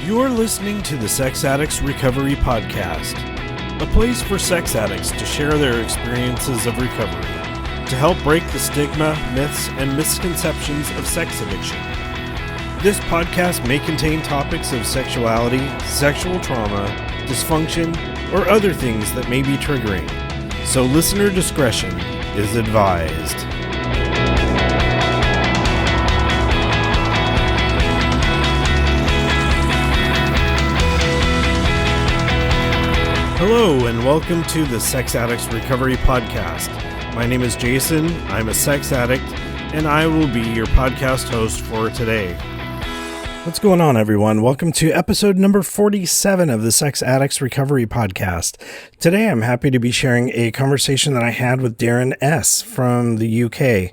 You're listening to the Sex Addicts Recovery Podcast, a place for sex addicts to share their experiences of recovery, to help break the stigma, myths, and misconceptions of sex addiction. This podcast may contain topics of sexuality, sexual trauma, dysfunction, or other things that may be triggering, so listener discretion is advised. Hello, and welcome to the Sex Addicts Recovery Podcast. My name is Jason, I'm a sex addict, and I will be your podcast host for today. What's going on, everyone? Welcome to episode number 47 of the Sex Addicts Recovery Podcast. Today, I'm happy to be sharing a conversation that I had with Darren S. from the UK.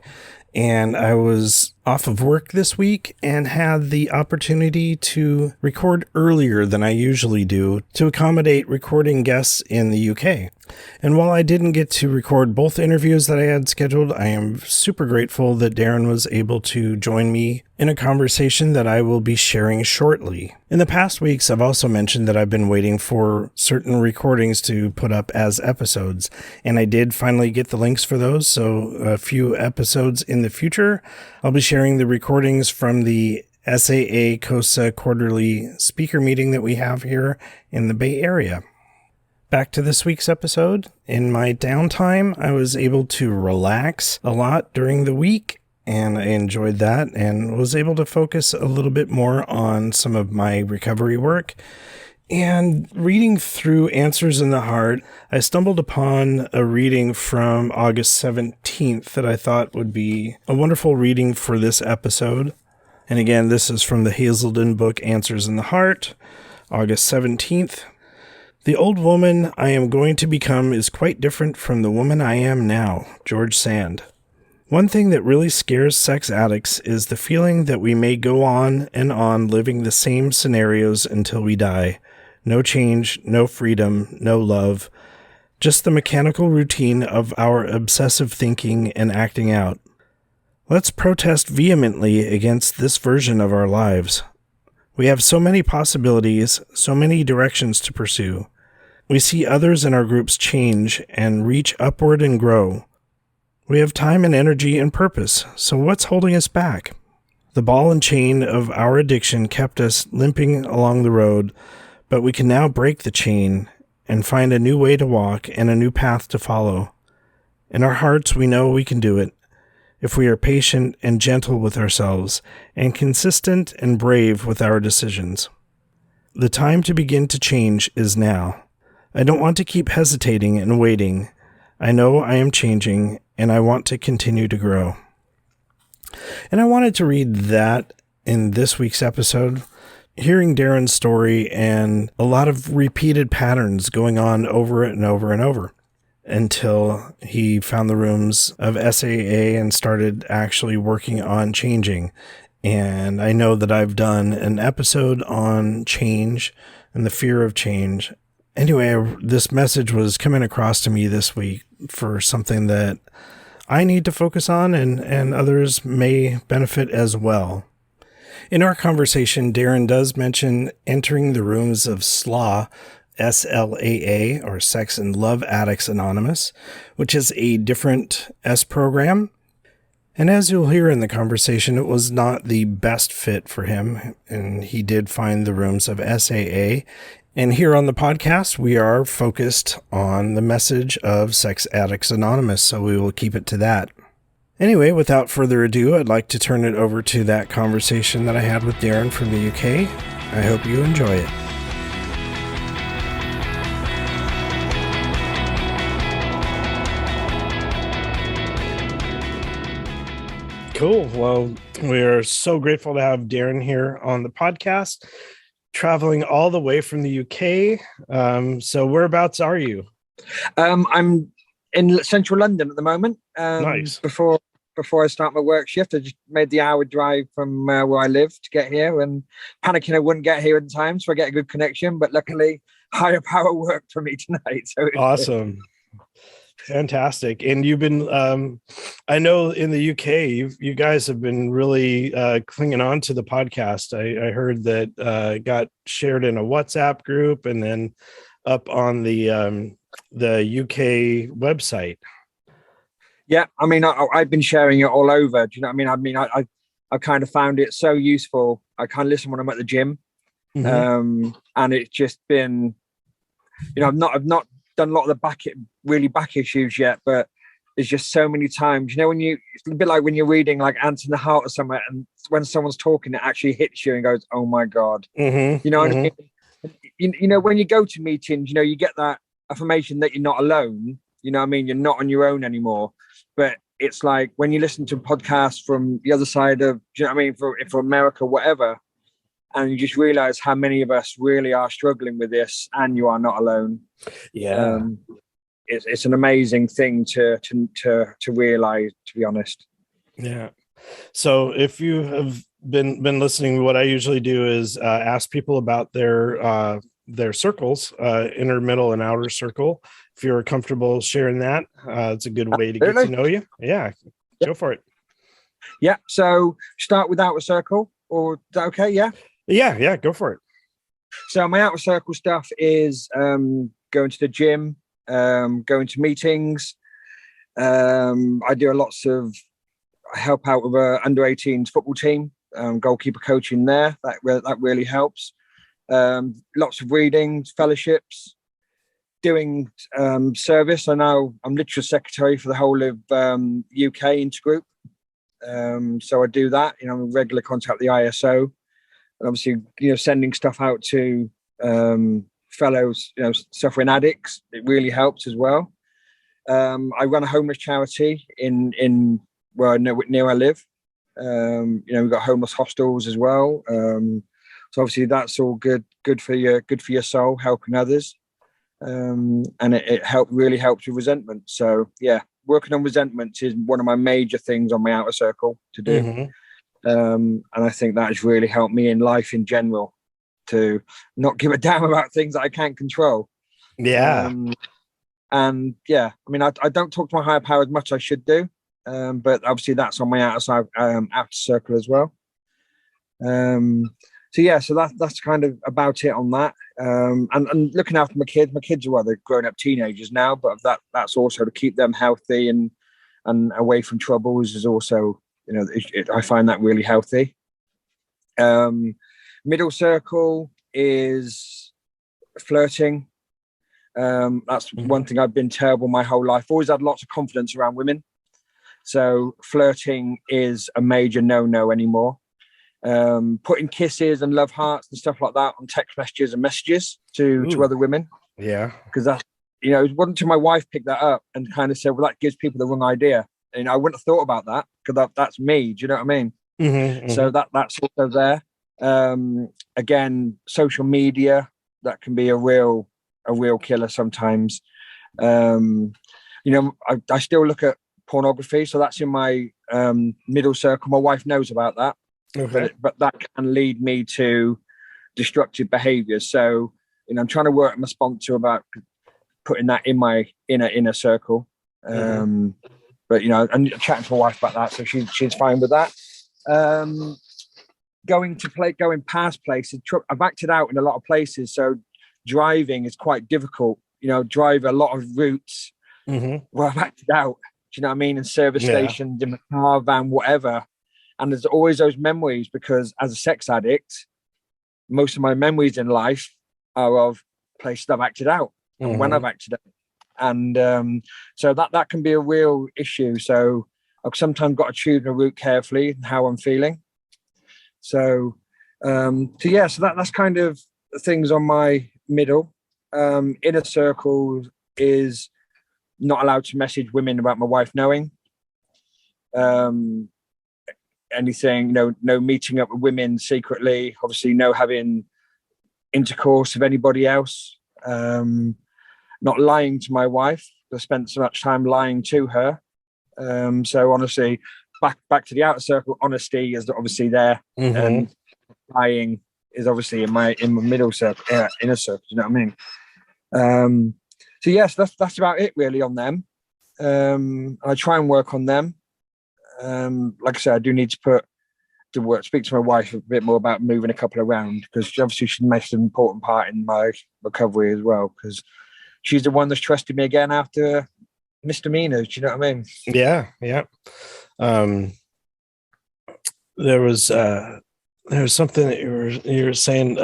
And I was off of work this week and had the opportunity to record earlier than I usually do to accommodate recording guests in the UK. And while I didn't get to record both interviews that I had scheduled, I am super grateful that Darren was able to join me in a conversation that I will be sharing shortly. In the past weeks, I've also mentioned that I've been waiting for certain recordings to put up as episodes, and I did finally get the links for those, so a few episodes in the future, I'll be sharing the recordings from the SAA COSA quarterly speaker meeting that we have here in the Bay Area. Back to this week's episode. In my downtime, I was able to relax a lot during the week, and I enjoyed that and was able to focus a little bit more on some of my recovery work. And reading through Answers in the Heart, I stumbled upon a reading from August 17th that I thought would be a wonderful reading for this episode. And again, this is from the Hazelden book, Answers in the Heart, August 17th. The old woman I am going to become is quite different from the woman I am now. George Sand. One thing that really scares sex addicts is the feeling that we may go on and on living the same scenarios until we die. No change, no freedom, no love. Just the mechanical routine of our obsessive thinking and acting out. Let's protest vehemently against this version of our lives. We have so many possibilities, so many directions to pursue. We see others in our groups change and reach upward and grow. We have time and energy and purpose, so what's holding us back? The ball and chain of our addiction kept us limping along the road, but we can now break the chain and find a new way to walk and a new path to follow. In our hearts, we know we can do it, if we are patient and gentle with ourselves, and consistent and brave with our decisions. The time to begin to change is now. I don't want to keep hesitating and waiting. I know I am changing, and I want to continue to grow. And I wanted to read that in this week's episode, hearing Darren's story and a lot of repeated patterns going on over and over and over, until he found the rooms of SAA and started actually working on changing. And I know that I've done an episode on change and the fear of change. Anyway, this message was coming across to me this week for something that I need to focus on and others may benefit as well. In our conversation, Darren does mention entering the rooms of SLAA, SLAA, or Sex and Love Addicts Anonymous, which is a different S program. And as you'll hear in the conversation, it was not the best fit for him, and he did find the rooms of SAA. And here on the podcast, we are focused on the message of Sex Addicts Anonymous, so we will keep it to that. Anyway, without further ado, I'd like to turn it over to that conversation that I had with Darren from the UK. I hope you enjoy it. Cool. Well, we are so grateful to have Darren here on the podcast, traveling all the way from the UK. So whereabouts are you? I'm in central London at the moment. Nice. Before I start my work shift, I just made the hour drive from where I live to get here, and panicking I wouldn't get here in time, so I get a good connection. But luckily, higher power worked for me tonight. So awesome. Fantastic. And you've been, I know in the UK, you guys have been really clinging on to the podcast. I heard that got shared in a WhatsApp group and then up on the UK website. Yeah, I mean, I've been sharing it all over. Do you know what I mean? I kind of found it so useful. I kind of listen when I'm at the gym, and it's just been, I've not done a lot of the back issues yet, but there's just so many times, when it's a bit like when you're reading like Ants in the Heart or something, and when someone's talking, it actually hits you and goes, "Oh my God," you know what I mean? When you go to meetings, you get that affirmation that you're not alone. You know what I mean? You're not on your own anymore. But it's like when you listen to podcasts from the other side of, do you know what I mean, for America, whatever, and you just realize how many of us really are struggling with this, and you are not alone. Yeah. It's an amazing thing to realize, to be honest. Yeah. So if you have been listening, what I usually do is ask people about their circles, inner, middle, and outer circle. If you're comfortable sharing that, it's a good way to get to know you. Yeah, go for it. Yeah. So start with outer circle, or is that okay? Yeah. Yeah, go for it. So my outer circle stuff is going to the gym, going to meetings. I do I help out with a under 18s football team, goalkeeper coaching there. That really helps. Lots of readings, fellowships, doing service. I know I'm literature secretary for the whole of UK intergroup. So I do that, I'm in regular contact with the ISO, and obviously, sending stuff out to fellows, suffering addicts. It really helps as well. I run a homeless charity in where near I live. We've got homeless hostels as well. So obviously that's all good for your soul, helping others. And it really helps with resentment. So yeah, working on resentment is one of my major things on my outer circle to do. And I think that has really helped me in life in general, to not give a damn about things that I can't control. Yeah. And yeah, I mean, I don't talk to my higher power as much as I should do. But obviously that's on my outer circle as well. So yeah, so that's kind of about it on that. And looking after my kids. My kids are they're grown up teenagers now, but that's also to keep them healthy and away from troubles is also, I find that really healthy. Middle circle is flirting. That's one thing I've been terrible my whole life. Always had lots of confidence around women. So flirting is a major no anymore. Putting kisses and love hearts and stuff like that on text messages and messages to other women. Yeah. Because that's, it wasn't until my wife picked that up and kind of said, well, that gives people the wrong idea. And I wouldn't have thought about that because that's me. Do you know what I mean? So that's also there. Again, social media, that can be a real killer sometimes. I still look at pornography, so that's in my middle circle. My wife knows about that. Okay. But that can lead me to destructive behaviors. So, I'm trying to work with my sponsor about putting that in my inner circle. But, I'm chatting to my wife about that, so she's fine with that. Going past places. I've acted out in a lot of places, so driving is quite difficult. Drive a lot of routes where I've acted out. Do you know what I mean? In service stations, in my car, van, whatever. And there's always those memories because as a sex addict, most of my memories in life are of places I've acted out and when I've acted out. And so that can be a real issue. So I've sometimes got to choose my route carefully and how I'm feeling. So that's kind of things on my middle. Inner circle is not allowed to message women about my wife knowing. Anything, no meeting up with women secretly, obviously no having intercourse with anybody else, not lying to my wife. I spent so much time lying to her. So honestly, back to the outer circle, honesty is obviously there, and lying is obviously in my middle circle, inner circle. You know what I mean? So yes, that's about it really on them. I try and work on them. Like I said, I do need to speak to my wife a bit more about moving a couple around, because obviously she makes an important part in my recovery as well, because she's the one that's trusted me again after misdemeanors. Do you know what I mean? Yeah. Um, there was something that you were saying.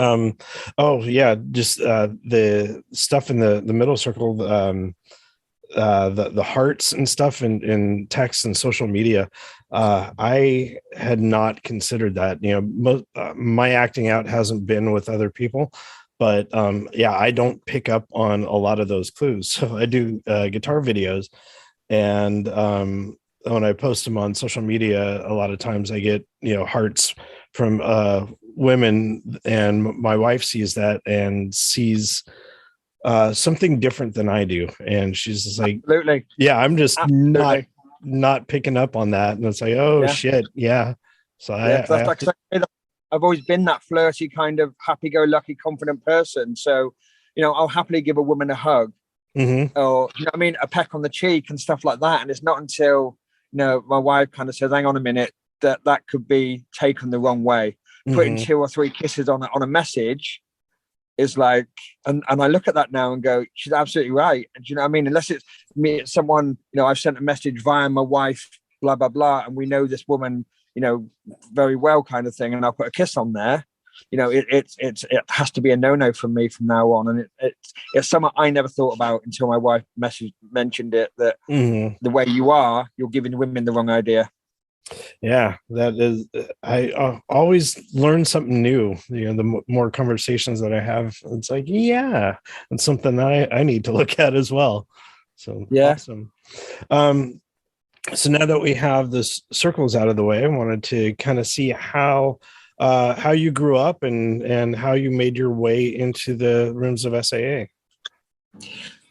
Oh yeah, just the stuff in the middle circle, the hearts and stuff in text and social media. I had not considered that. My acting out hasn't been with other people, but yeah, I don't pick up on a lot of those clues. So I do guitar videos, and when I post them on social media, a lot of times I get hearts from women, and my wife sees that and sees something different than I do, and she's just like, absolutely, yeah, I'm just absolutely not picking up on that. And it's like, oh yeah. shit, yeah. So Yeah, I that's have like to... I've always been that flirty kind of happy-go-lucky, confident person. So, I'll happily give a woman a hug, Mm-hmm. or you know what I mean, a peck on the cheek and stuff like that. And it's not until my wife kind of says, "Hang on a minute," that could be taken the wrong way. Putting Mm-hmm. 2 or 3 kisses on a message is like, and I look at that now and go, she's absolutely right. And do you know what I mean? Unless it's me, it's someone, I've sent a message via my wife, blah blah blah, and we know this woman, very well, kind of thing, and I'll put a kiss on there. It has to be a no from me from now on. And it's something I never thought about until my wife mentioned it, that Mm-hmm. the way you're giving women the wrong idea. Yeah, that is, I always learn something new. The more conversations that I have, it's like, yeah, it's something I need to look at as well. So Yeah. awesome. So now that we have this circles out of the way, I wanted to kind of see how you grew up and how you made your way into the rooms of SAA.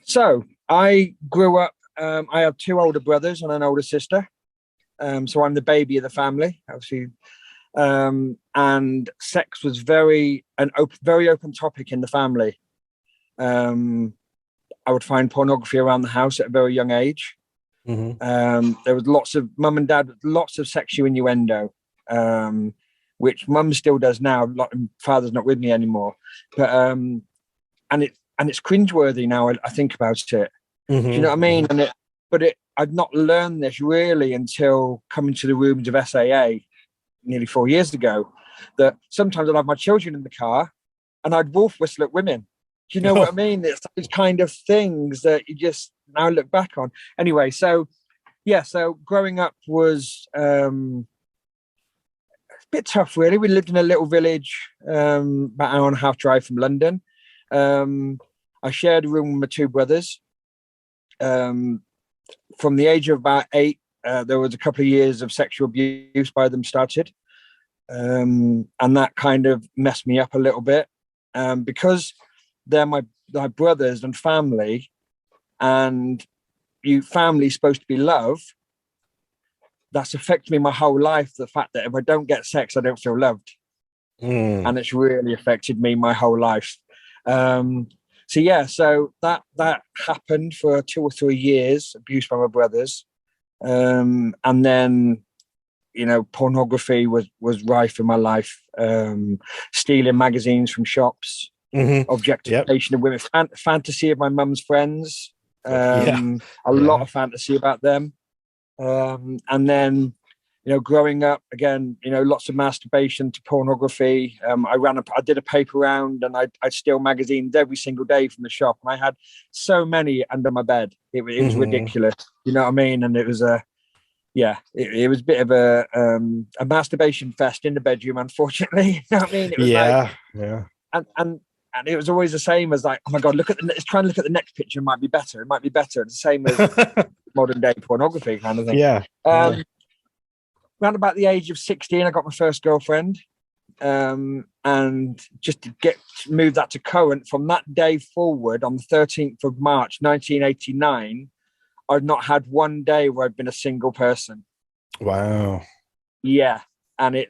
So I grew up. I have 2 older brothers and an older sister. So I'm the baby of the family, obviously. And sex was very open topic in the family. I would find pornography around the house at a very young age. Mm-hmm. There was lots of lots of sexual innuendo, which mum still does now. Father's not with me anymore, but and it's cringeworthy now. I think about it. Mm-hmm. Do you know what I mean? I'd not learned this really until coming to the rooms of SAA nearly 4 years ago, that sometimes I'd have my children in the car and I'd wolf whistle at women. Do you know what I mean? It's those kind of things that you just now look back on. Anyway, so growing up was a bit tough, really. We lived in a little village, about an hour and a half drive from London. I shared a room with my 2 brothers. From the age of about 8, there was a couple of years of sexual abuse by them started. And that kind of messed me up a little bit, because they're my brothers and family, and family's supposed to be love. That's affected me my whole life. The fact that if I don't get sex, I don't feel loved. And it's really affected me my whole life. So that happened for 2 or 3 years, abused by my brothers. And then, pornography was rife in my life. Stealing magazines from shops, Mm-hmm. objectification of women, fantasy of my mum's friends, a lot of fantasy about them. And then, growing up again, lots of masturbation to pornography. I did a paper round, and I'd steal magazines every single day from the shop. And I had so many under my bed. It was Mm-hmm. ridiculous. You know what I mean? And it was it was a bit of a masturbation fest in the bedroom, unfortunately. You know what I mean? It was and it was always the same as like, oh my God, let's try and look at the next picture. It might be better. It might be better. It's the same as modern day pornography kind of thing. Around about the age of 16, I got my first girlfriend. And just to move that to current, from that day forward, on the 13th of March, 1989, I've not had one day where I've been a single person. Wow. Yeah. And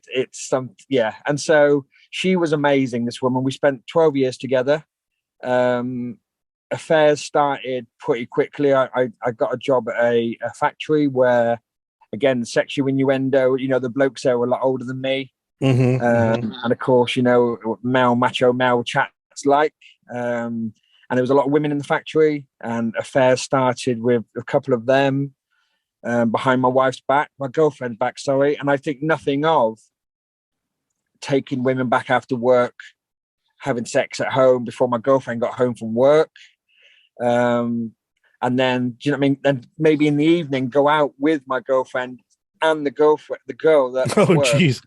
and so she was amazing, this woman. We spent 12 years together. affairs started pretty quickly. I got a job at a factory where, again, sexual innuendo, the blokes there were a lot older than me. And of course, macho male chats and there was a lot of women in the factory, and affairs started with a couple of them behind my girlfriend's back, sorry. And I think nothing of taking women back after work, having sex at home before my girlfriend got home from work. And then, do you know what I mean? Then maybe in the evening, go out with my girlfriend and the girl that Oh, geez.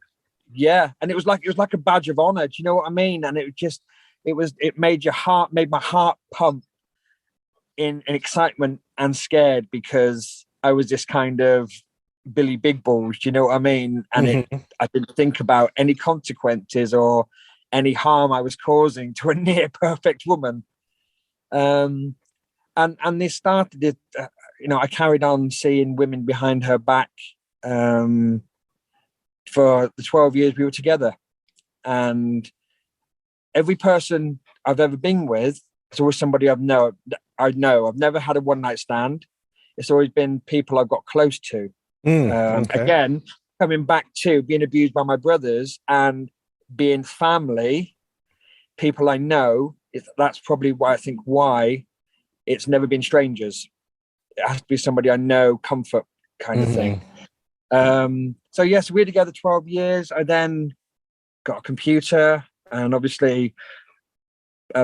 Yeah. And it was like a badge of honor. Do you know what I mean? And it made my heart pump in excitement and scared, because I was this kind of Billy Big Balls. Do you know what I mean? And I didn't think about any consequences or any harm I was causing to a near perfect woman. And this started it, I carried on seeing women behind her back for the 12 years we were together. And every person I've ever been with is always somebody I know. I've never had a one night stand. It's always been people I've got close to. Okay. Again, coming back to being abused by my brothers and being family, people I know, that's probably why it's never been strangers. It has to be somebody I know, comfort kind of thing. So yes, we were together 12 years. I then got a computer, and obviously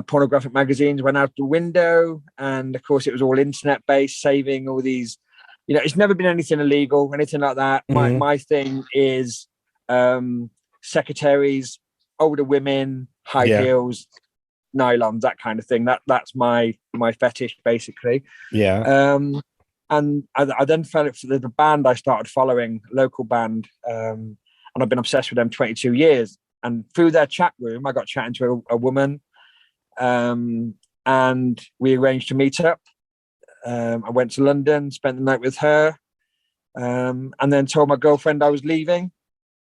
pornographic magazines went out the window. And of course it was all internet based, saving all these, it's never been anything illegal, anything like that. My thing is secretaries, older women, high heels, nylons, that kind of thing. That's my fetish, basically. And I then fell for the band I started following, local band, and I've been obsessed with them 22 years. And through their chat room, I got chatting to a woman, and we arranged to meet up. I went to London, spent the night with her, and then told my girlfriend I was leaving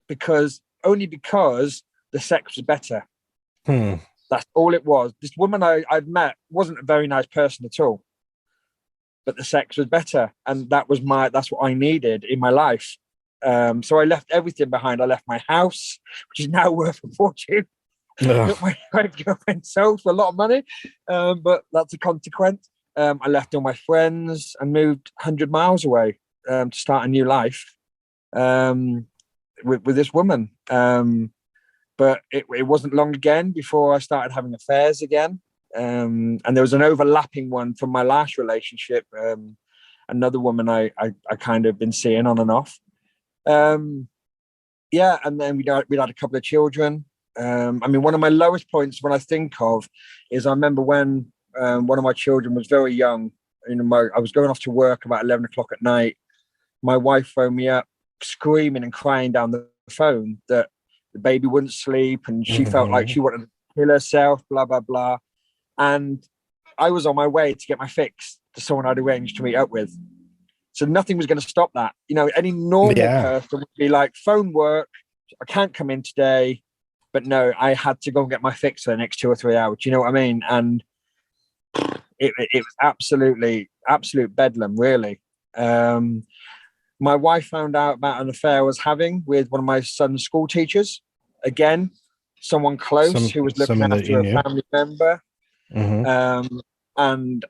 because the sex was better. That's all it was. This woman I'd met wasn't a very nice person at all, but the sex was better, and that's what I needed in my life. So I left everything behind. I left my house, which is now worth a fortune. My girlfriend sold for a lot of money, but that's a consequence. I left all my friends and moved 100 miles away to start a new life with this woman. But it wasn't long again before I started having affairs again. And there was an overlapping one from my last relationship. Another woman I kind of been seeing on and off. And then we had a couple of children. One of my lowest points when I think of is I remember when one of my children was very young. I was going off to work about 11 o'clock at night. My wife phoned me up screaming and crying down the phone that the baby wouldn't sleep and she felt like she wanted to kill herself, blah, blah, blah. And I was on my way to get my fix to someone I'd arranged to meet up with. So nothing was going to stop that. Any normal person would be like, phone work, I can't come in today. But no, I had to go and get my fix for the next 2 or 3 hours. Do you know what I mean? And it was absolute bedlam, really. My wife found out about an affair I was having with one of my son's school teachers. Again, someone close who was looking after a family member. And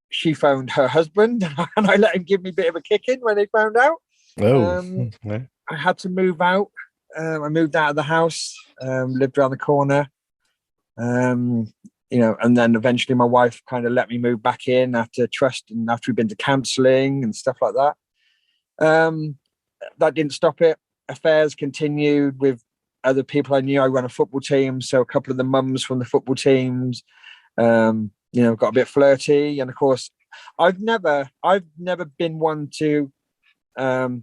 she phoned her husband, and I let him give me a bit of a kicking when they found out. I had to move out. I moved out of the house, lived around the corner. And then eventually my wife kind of let me move back in after trust and after we'd been to counselling and stuff like that. That didn't stop it. Affairs continued with other people I knew. I run a football team, so a couple of the mums from the football teams, got a bit flirty. And of course, I've never been one to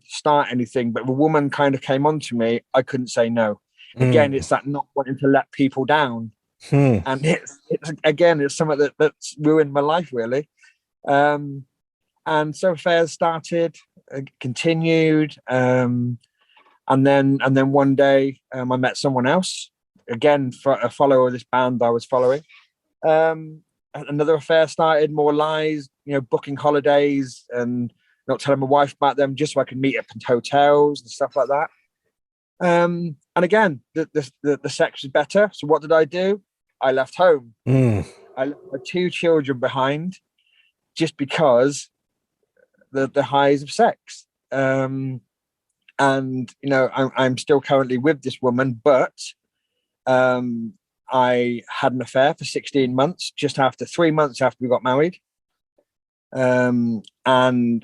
start anything, but if a woman kind of came on to me, I couldn't say no. Again, it's that not wanting to let people down. And it's something that's ruined my life, really. And so affairs started, continued, and then one day I met someone else, again, a follower of this band I was following, another affair started, more lies, booking holidays and not telling my wife about them just so I could meet up in hotels and stuff like that. And again, the sex was better. So what did I do? I left home. I left my 2 children behind just because the highs of sex. And I'm still currently with this woman, but I had an affair for 16 months, just after 3 months after we got married. And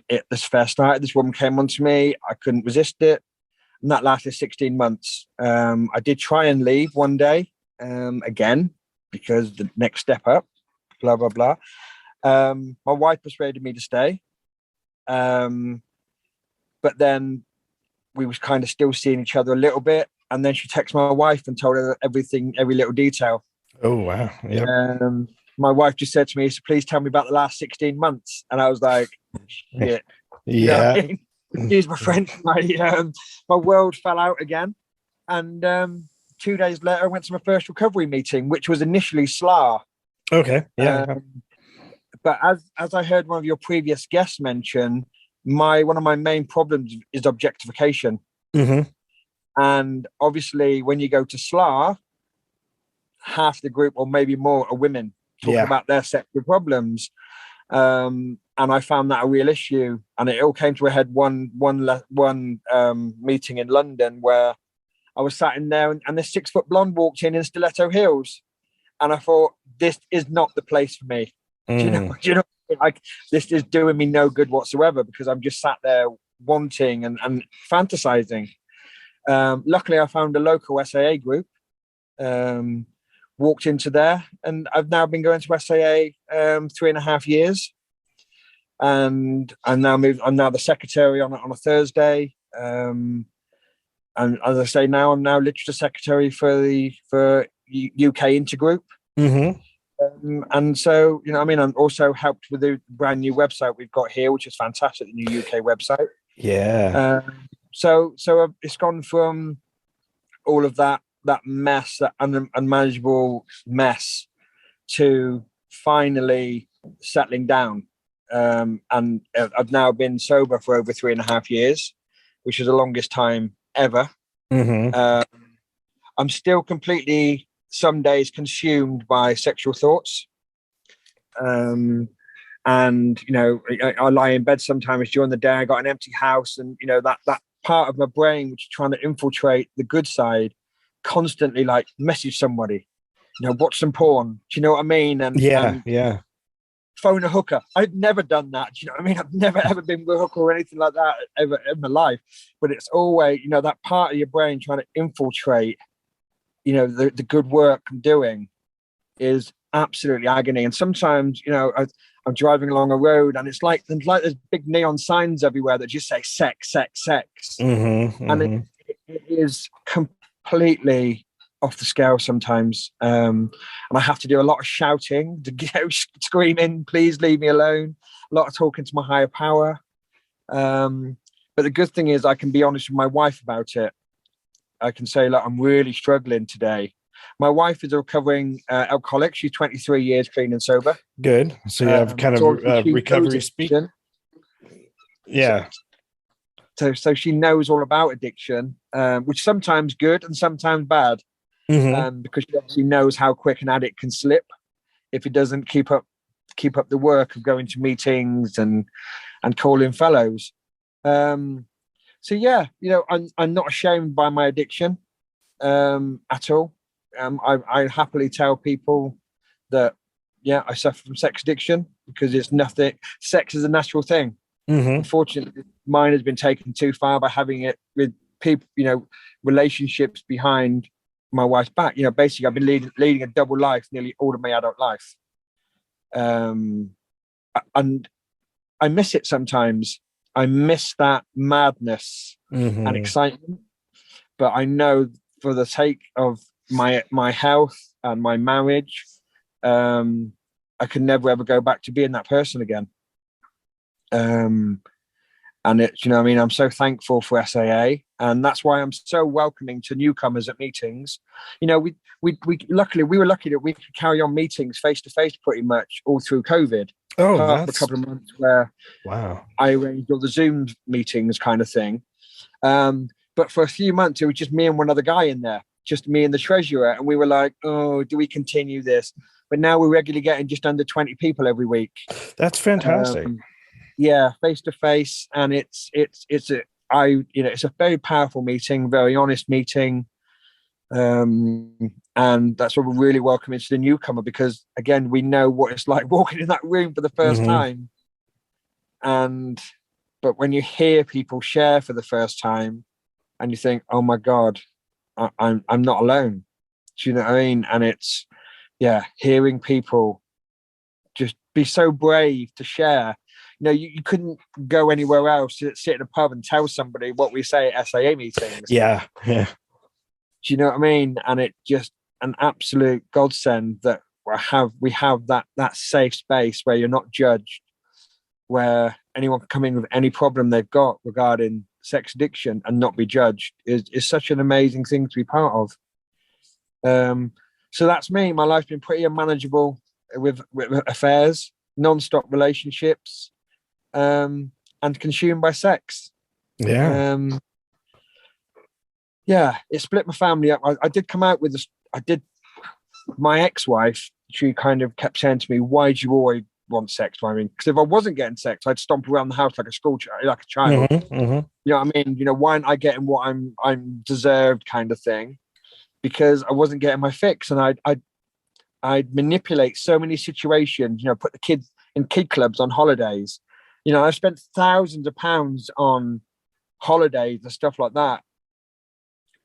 this affair started. This woman came onto me. I couldn't resist it. And that lasted 16 months. I did try and leave one day, again, because the next step up, blah, blah, blah. My wife persuaded me to stay. But then we was kind of still seeing each other a little bit. And then she texted my wife and told her everything, every little detail. Oh, wow. Yeah. My wife just said to me, so please tell me about the last 16 months. And I was like, shit. Yeah. Excuse my French. My world fell out again. And 2 days later, I went to my first recovery meeting, which was initially SLA. Okay. Yeah. But as I heard one of your previous guests mention, one of my main problems is objectification. And obviously, when you go to SLA, half the group or maybe more are women talking about their sexual problems. And I found that a real issue. And it all came to a head one meeting in London where I was sat in there and this 6-foot blonde walked in stiletto heels. And I thought, this is not the place for me. Do you know, like, this is doing me no good whatsoever because I'm just sat there wanting and fantasizing. Luckily, I found a local SAA group, walked into there, and I've now been going to SAA 3.5 years. And I'm now the secretary on a Thursday. And as I say, now I'm now literature secretary for UK Intergroup. And so, I'm also helped with the brand new website we've got here, which is fantastic, the new UK website. Yeah. So it's gone from all of that mess, that unmanageable mess, to finally settling down. And I've now been sober for over 3.5 years, which is the longest time ever. I'm still completely, some days, consumed by sexual thoughts. And, I lie in bed sometimes during the day. I got an empty house, and, that part of my brain which is trying to infiltrate the good side constantly like message somebody, watch some porn. Do you know what I mean? And phone a hooker. I've never done that. Do you know what I mean? I've never ever been with a hooker or anything like that ever in my life. But it's always, that part of your brain trying to infiltrate, the good work I'm doing is absolutely agony. And sometimes, I'm driving along a road and it's like there's big neon signs everywhere that just say sex, sex, sex. And it is completely off the scale sometimes. And I have to do a lot of shouting, screaming, please leave me alone. A lot of talking to my higher power. But the good thing is I can be honest with my wife about it. I can say, look, I'm really struggling today. My wife is a recovering alcoholic. She's 23 years clean and sober. Good. So you have kind of recovery speak. Yeah. So she knows all about addiction, which is sometimes good and sometimes bad, because she obviously knows how quick an addict can slip if he doesn't keep up the work of going to meetings and calling fellows. So yeah, I'm not ashamed by my addiction at all. I happily tell people that, I suffer from sex addiction because it's nothing. Sex is a natural thing. Unfortunately, mine has been taken too far by having it with people, relationships behind my wife's back. Basically, I've been leading a double life nearly all of my adult life. And I miss it sometimes. I miss that madness and excitement. But I know for the sake of my health and my marriage, I can never ever go back to being that person again. And it's, I'm so thankful for SAA. And that's why I'm so welcoming to newcomers at meetings. You know, we were lucky that we could carry on meetings face to face pretty much all through COVID. Oh, Apart from that's a couple of months where wow. I arranged all the Zoom meetings kind of thing. But for a few months, it was just me and one other guy in there, just me and the treasurer. And we were like, oh, do we continue this? But now we're regularly getting just under 20 people every week. That's fantastic. Yeah, face to face. And it's a very powerful meeting, very honest meeting. And that's what we're really welcoming to the newcomer, because again, we know what it's like walking in that room for the first time. But when you hear people share for the first time, and you think, oh my God, I'm not alone. Do you know what I mean? And it's, hearing people just be so brave to share. You know, you couldn't go anywhere else, sit in a pub and tell somebody what we say at SAA meetings. Yeah. Do you know what I mean? And it just an absolute godsend that we have that safe space where you're not judged, where anyone can come in with any problem they've got regarding sex addiction and not be judged is such an amazing thing to be part of. So that's me. My life's been pretty unmanageable with affairs, non-stop relationships, and consumed by sex. It split my family up. I did come out with this. My ex-wife, she kind of kept saying to me, why do you always want sex? I mean, because if I wasn't getting sex, I'd stomp around the house like a child. You know what I mean? You know, why aren't I getting what I'm deserved, kind of thing? Because I wasn't getting my fix, and I'd manipulate so many situations. You know, put the kids in kid clubs on holidays. You know, I've spent thousands of pounds on holidays and stuff like that,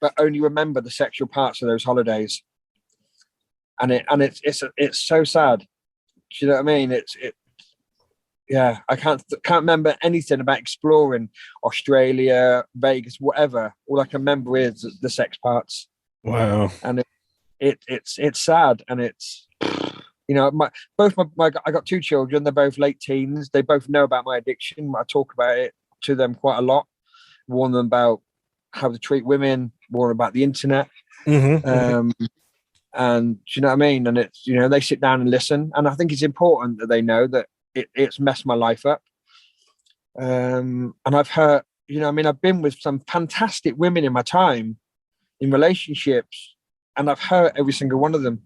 but only remember the sexual parts of those holidays. And it's so sad. Do you know what I mean? I can't remember anything about exploring Australia, Vegas, whatever. All I can remember is the sex parts. Wow. And it's sad, and it's, you know, I got two children. They're both late teens. They both know about my addiction. I talk about it to them quite a lot. Warn them about how to treat women. Warn them about the internet. And you know what I mean? And it's, you know, they sit down and listen. And I think it's important that they know that it's messed my life up. And I've heard, you know, I mean, I've been with some fantastic women in my time in relationships, and I've hurt every single one of them.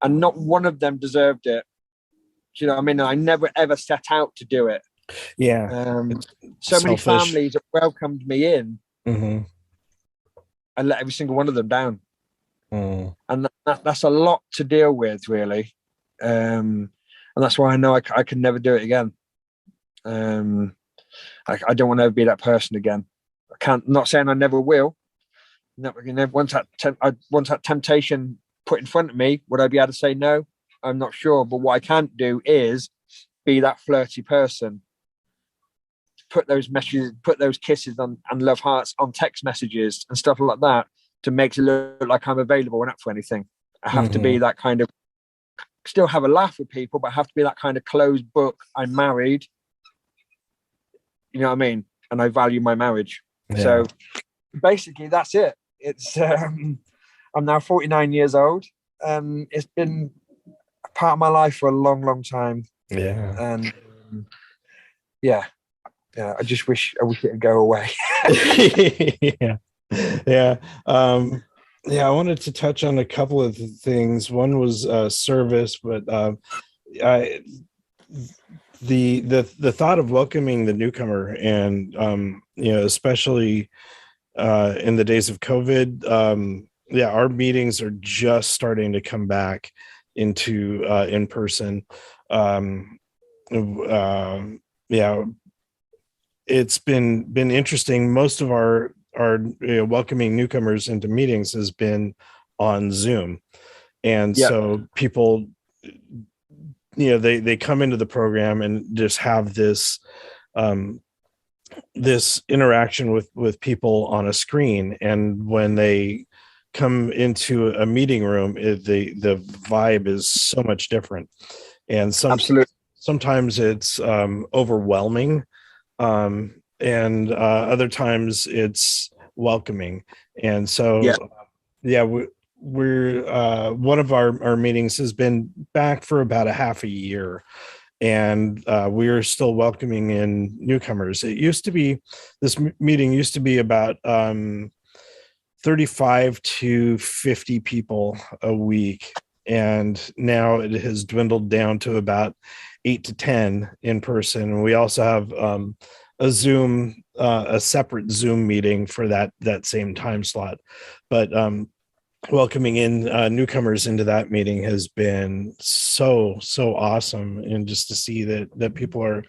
And not one of them deserved it. Do you know what I mean? I never, ever set out to do it. Yeah. So many families have welcomed me in and let every single one of them down. And that's a lot to deal with, really. And that's why I know I can never do it again. I don't want to ever be that person again. I can't. I'm not saying I never will. Once that temptation put in front of me, would I be able to say no? I'm not sure. But what I can't do is be that flirty person. Put those messages, put those kisses on and love hearts on text messages and stuff like that to make it look like I'm available and up for anything. I have to be that kind of, still have a laugh with people, but I have to be that kind of closed book. I'm married. You know what I mean? And I value my marriage. Yeah. So basically that's it. It's I'm now 49 years old. It's been a part of my life for a long, long time. Yeah. And I just wish it would go away. Yeah. I wanted to touch on a couple of things. One was service, but the thought of welcoming the newcomer, and you know, especially in the days of COVID, our meetings are just starting to come back into in person. It's been interesting. Most of our welcoming newcomers into meetings has been on Zoom, and so people, you know, they come into the program and just have this this interaction with people on a screen, and when they come into a meeting room, the vibe is so much different, and sometimes it's overwhelming, and other times it's welcoming. And so, Yeah. yeah, we're one of our meetings has been back for about a half a year, and we're still welcoming in newcomers. It used to be, this meeting used to be about 35 to 50 people a week, and now it has dwindled down to about 8 to 10 in person. And we also have a separate Zoom meeting for that same time slot. But welcoming in newcomers into that meeting has been so awesome, and just to see that people are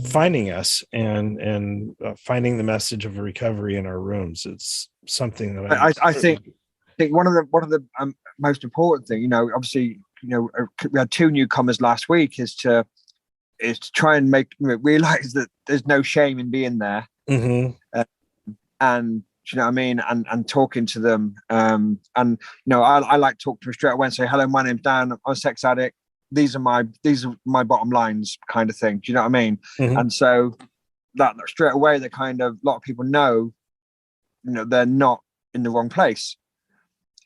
finding us and finding the message of recovery in our rooms. It's something that I think one of the most important thing, obviously, we had 2 newcomers last week, is to try and realize that there's no shame in being there. Mm-hmm. And you know what I mean, and talking to them, and I like to talk to them straight away and say, hello, my name's Dan, I'm a sex addict, these are my bottom lines, kind of thing. Do you know what I mean? Mm-hmm. And so that straight away, they kind of, a lot of people know, they're not in the wrong place.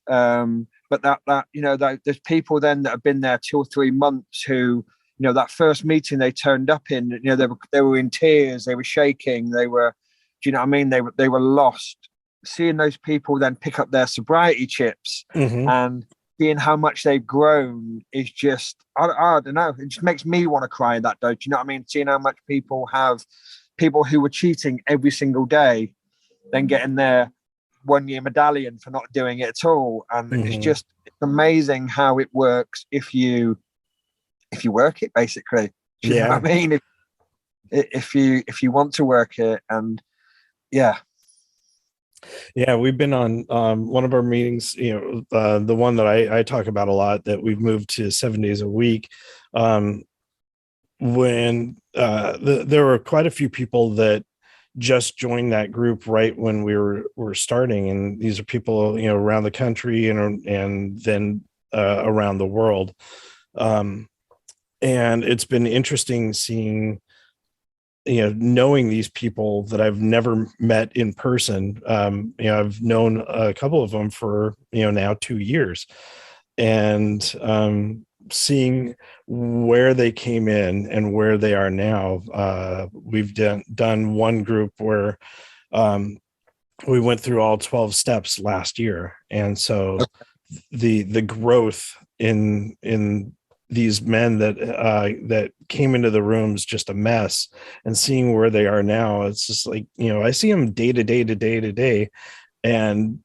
But that there's people then that have been there 2 or 3 months who, that first meeting they turned up in, they were in tears, they were shaking, they were, do you know what I mean? They were lost. Seeing those people then pick up their sobriety chips, Mm-hmm. and seeing how much they've grown is just, I don't know, it just makes me want to cry that though. Do you know what I mean? Seeing how much people who were cheating every single day, then getting their 1-year medallion for not doing it at all. And Mm-hmm. it's amazing how it works if you work it, basically. Do you know what I mean? If you want to work it. And yeah, we've been on one of our meetings, the one that I talk about a lot, that we've moved to 7 days a week, when there were quite a few people that just joined that group right when we were starting, and these are people around the country and then around the world, and it's been interesting seeing, knowing these people that I've never met in person. I've known a couple of them for now 2 years, and seeing where they came in and where they are now. We've done one group where we went through all 12 steps last year, and so the growth in these men that came into the rooms just a mess, and seeing where they are now, it's just like, I see them day to day, and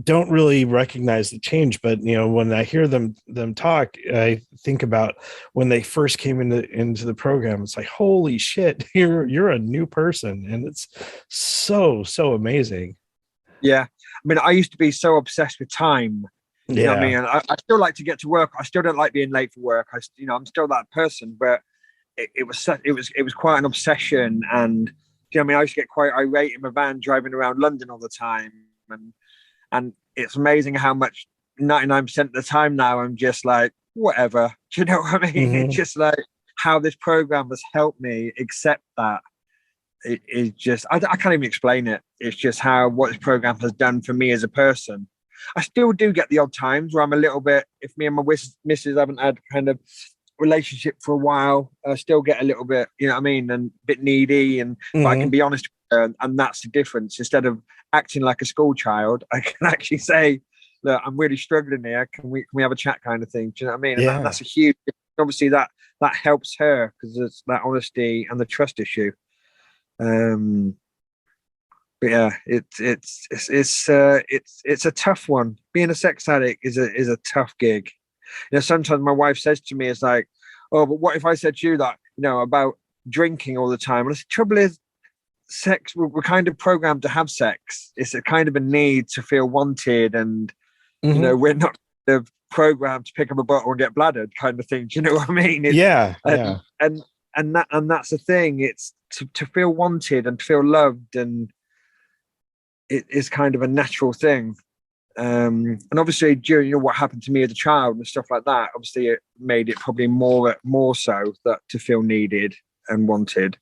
don't really recognize the change. But when I hear them talk, I think about when they first came into the program. It's like, holy shit, you're a new person, and it's so amazing. Yeah, I mean, I used to be so obsessed with time. You know what I mean? And I still like to get to work. I still don't like being late for work. I'm still that person, but it was quite an obsession. And you know what I mean? I used to get quite irate in my van driving around London all the time, and it's amazing how much 99% of the time now I'm just like, whatever. Do you know what I mean? Mm-hmm. It's just like how this program has helped me accept that. It is just, I can't even explain it. It's just what this program has done for me as a person. I still do get the odd times where I'm a little bit, if me and my missus haven't had kind of relationship for a while, I still get a little bit, you know what I mean, and a bit needy, but I can be honest with her, and that's the difference. Instead of acting like a school child, I can actually say, look, I'm really struggling here. Can we have a chat, kind of thing? Do you know what I mean? And that's a huge, obviously that helps her, because it's that honesty and the trust issue. But yeah, it's a tough one. Being a sex addict is a tough gig. Sometimes my wife says to me, it's like, oh, but what if I said to you that, about drinking all the time? And the trouble is, sex, we're kind of programmed to have sex. It's a kind of a need to feel wanted, and we're not programmed to pick up a bottle and get bladdered, kind of thing. Do you know what I mean? And that's the thing. It's to feel wanted and to feel loved, and it is kind of a natural thing. And obviously, during what happened to me as a child and stuff like that, obviously it made it probably more so that to feel needed and wanted.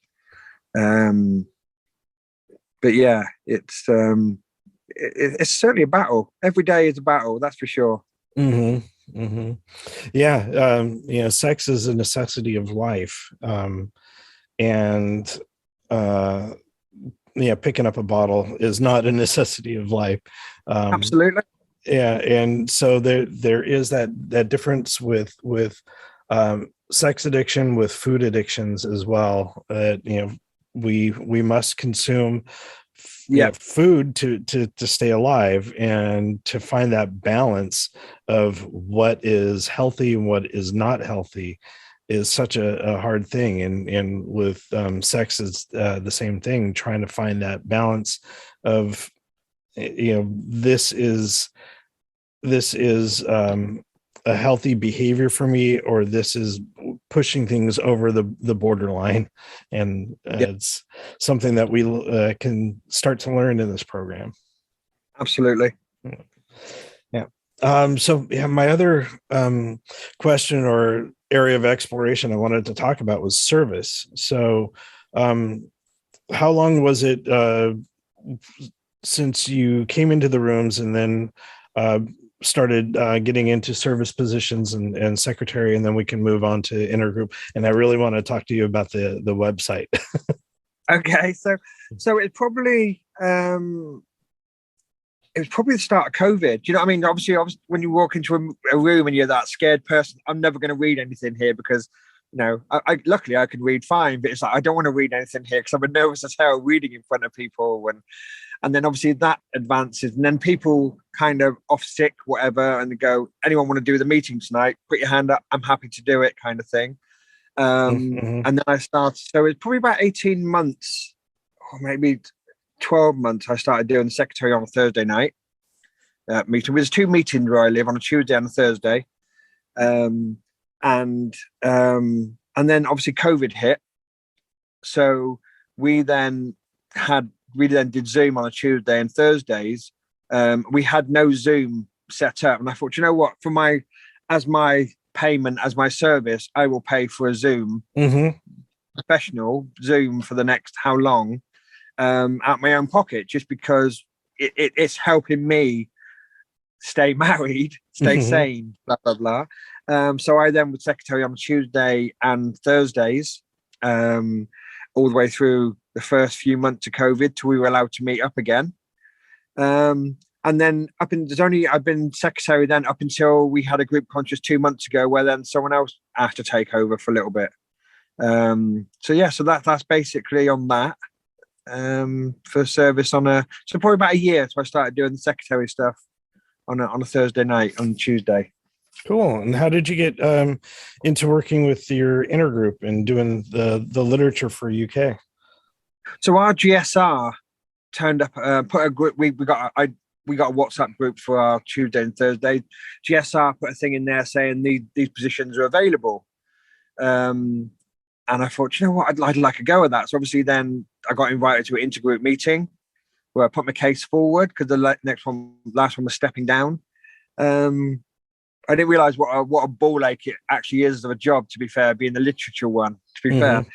But but yeah, it's certainly a battle. Every day is a battle, that's for sure. Mm-hmm. Mm-hmm. Yeah. Sex is a necessity of life. And picking up a bottle is not a necessity of life. Absolutely. Yeah, and so there is that difference with sex addiction, with food addictions as well. We must consume food to stay alive, and to find that balance of what is healthy and what is not healthy is such a hard thing. And with sex is the same thing, trying to find that balance of, this is a healthy behavior for me, or this is pushing things over the borderline. And it's something that we can start to learn in this program. Absolutely. Yeah. My other question or area of exploration I wanted to talk about was service. So how long was it since you came into the rooms and then started getting into service positions and secretary, and then we can move on to intergroup? And I really want to talk to you about the website. Okay, so it probably the start of COVID. Do you know what I mean? Obviously, when you walk into a room and you're that scared person, I'm never going to read anything here because, I luckily I could read fine, but it's like I don't want to read anything here because I'm nervous as hell reading in front of people. And then obviously that advances, and then people kind of off sick, whatever, and they go, anyone want to do the meeting tonight? Put your hand up. I'm happy to do it, kind of thing. And then I started. So it's probably about 18 months, or maybe 12 months. I started doing the secretary on a Thursday night meeting. There's 2 meetings where I live, on a Tuesday and a Thursday. And then obviously COVID hit. So we then did Zoom on a Tuesday and Thursdays. We had no Zoom set up, and I thought, you know what, as my payment, as my service, I will pay for a Zoom, professional Zoom for the next how long, out my own pocket, just because it's helping me stay married, stay sane, blah blah blah. So I then was secretary on Tuesday and Thursdays, all the way through the first few months of COVID till we were allowed to meet up again. And then I've been secretary then up until we had a group conscious 2 months ago, where then someone else had to take over for a little bit. So that's basically on that, for service so probably about a year. So I started doing the secretary stuff on a Thursday night, on Tuesday. Cool. And how did you get into working with your intergroup and doing the literature for UK? So our GSR turned up, put a group. We got a WhatsApp group for our Tuesday and Thursday. GSR put a thing in there saying these positions are available. And I thought, you know what, I'd like a go at that. So obviously then I got invited to an intergroup meeting where I put my case forward, because the last one was stepping down. I didn't realize what a ball ache it actually is of a job, to be fair, being the literature one, to be fair.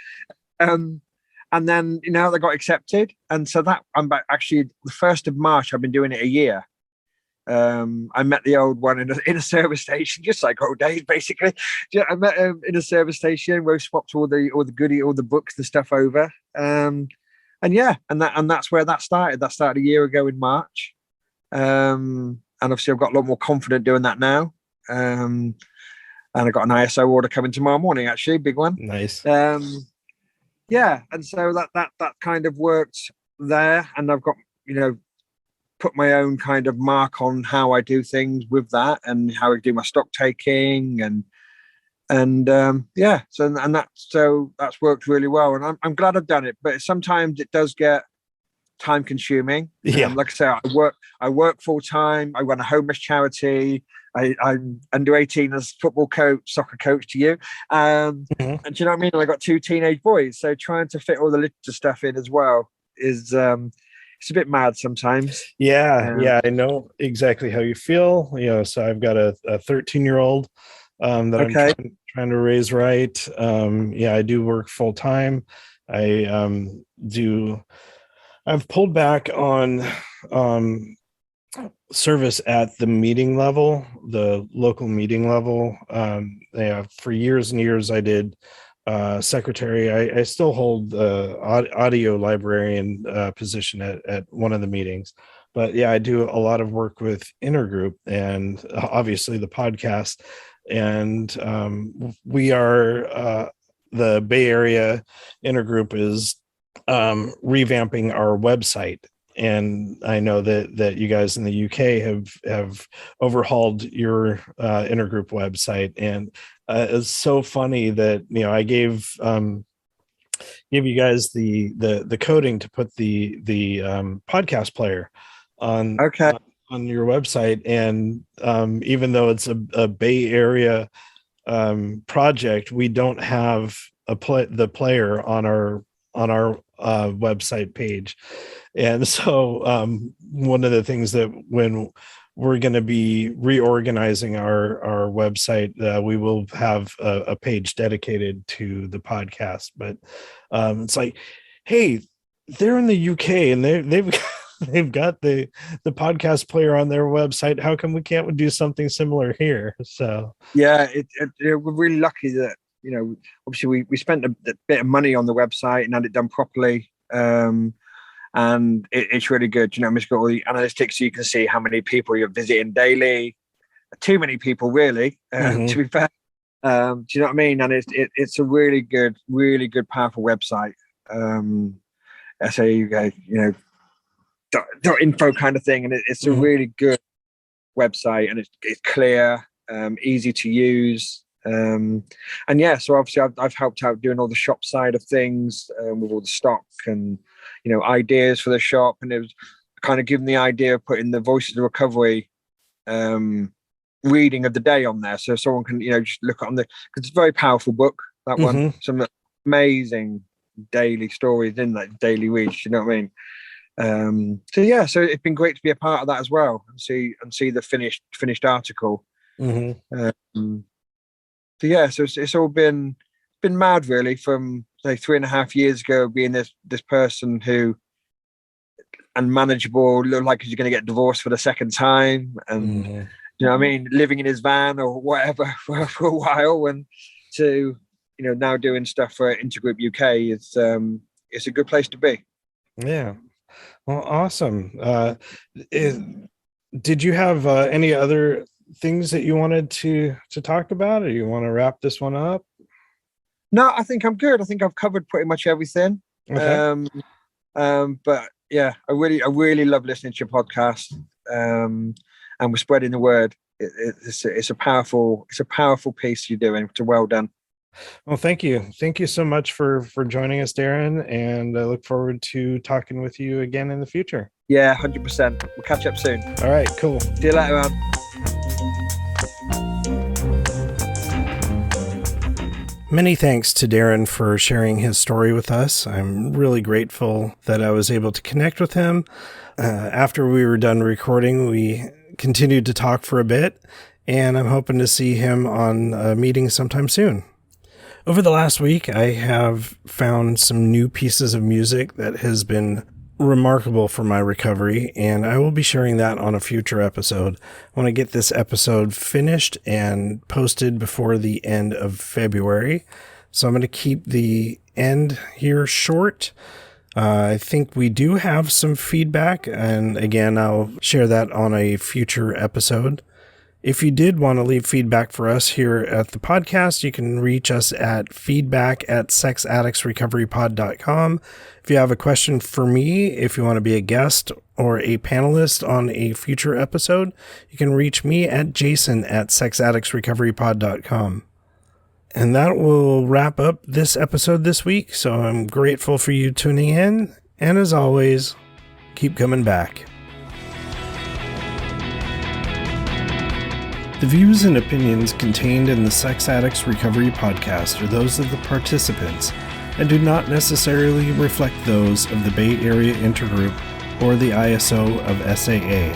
And then, they got accepted. And so that I'm back, actually, the 1st of March, I've been doing it a year. I met the old one in a service station, just like old days, basically. I met him in a service station where we swapped all the books, the stuff over. And that's where that started. That started a year ago in March. And obviously I've got a lot more confident doing that now. And I got an ISO order coming tomorrow morning, actually, big one. Nice. And so that kind of worked there, and I've got put my own kind of mark on how I do things with that, and how I do my stock taking, so that's worked really well, and I'm glad I've done it. But sometimes it does get time consuming. Like I say, I work full time. I run a homeless charity. I'm under 18 as football coach, soccer coach to you. And do you know what I mean? I got 2 teenage boys. So trying to fit all the literature stuff in as well is it's a bit mad sometimes. Yeah. I know exactly how you feel. So I've got a 13-year-old that I'm trying to raise right. I do work full time. I've pulled back on service at the meeting level, the local meeting level. For years and years, I did secretary. I still hold the audio librarian position at one of the meetings. But yeah, I do a lot of work with Intergroup and obviously the podcast. And we are the Bay Area Intergroup is revamping our website. And I know that you guys in the UK have overhauled your Intergroup website, and it's so funny that I gave you guys the coding to put the podcast player on your website, and even though it's a Bay Area project, we don't have the player on our website page. And so one of the things that when we're going to be reorganizing our website, we will have a page dedicated to the podcast. But it's like, hey, they're in the UK and they've got the podcast player on their website. How come we can't do something similar here? So yeah, we're really lucky that obviously we spent a bit of money on the website and had it done properly. And it's really good. It's got all the analytics, so you can see how many people you're visiting daily. Too many people, really, to be fair. Do you know what I mean? And it's a really good, powerful website. SAA, .info kind of thing, and it's a really good website, and it's clear, easy to use. And yeah, so obviously I've helped out doing all the shop side of things with all the stock and ideas for the shop, and it was kind of given the idea of putting the Voices of Recovery reading of the day on there, so someone can just look on because it's a very powerful book, that one. Some amazing daily stories in that daily reads. You know what I mean? So yeah, so it's been great to be a part of that as well, and see the finished article. So yeah, so it's all been mad really, from say 3.5 years ago, being this person who unmanageable, looked like he's going to get divorced for the second time, and you know what I mean, living in his van or whatever for a while, and to now doing stuff for Intergroup UK. It's a good place to be. Yeah, well, awesome. Did you have any other things that you wanted to talk about, or you want to wrap this one up? No, I think I'm good. I think I've covered pretty much everything. Okay. But yeah, I really love listening to your podcast, and we're spreading the word. It's a powerful piece you're doing. So well done. Well, thank you so much for joining us, Darren, and I look forward to talking with you again in the future. Yeah, 100%. We'll catch up soon. All right, cool. See you later, man. Many thanks to Darren for sharing his story with us. I'm really grateful that I was able to connect with him. After we were done recording, we continued to talk for a bit, and I'm hoping to see him on a meeting sometime soon. Over the last week, I have found some new pieces of music that has been remarkable for my recovery, and I will be sharing that on a future episode. I want to get this episode finished and posted before the end of February, so I'm going to keep the end here short. I think we do have some feedback, and again, I'll share that on a future episode. If you did want to leave feedback for us here at the podcast, you can reach us at feedback@sexaddictsrecoverypod.com. If you have a question for me, if you want to be a guest or a panelist on a future episode, you can reach me at jason@sexaddictsrecoverypod.com. And that will wrap up this episode this week. So I'm grateful for you tuning in. And as always, keep coming back. The views and opinions contained in the Sex Addicts Recovery Podcast are those of the participants and do not necessarily reflect those of the Bay Area Intergroup or the ISO of SAA.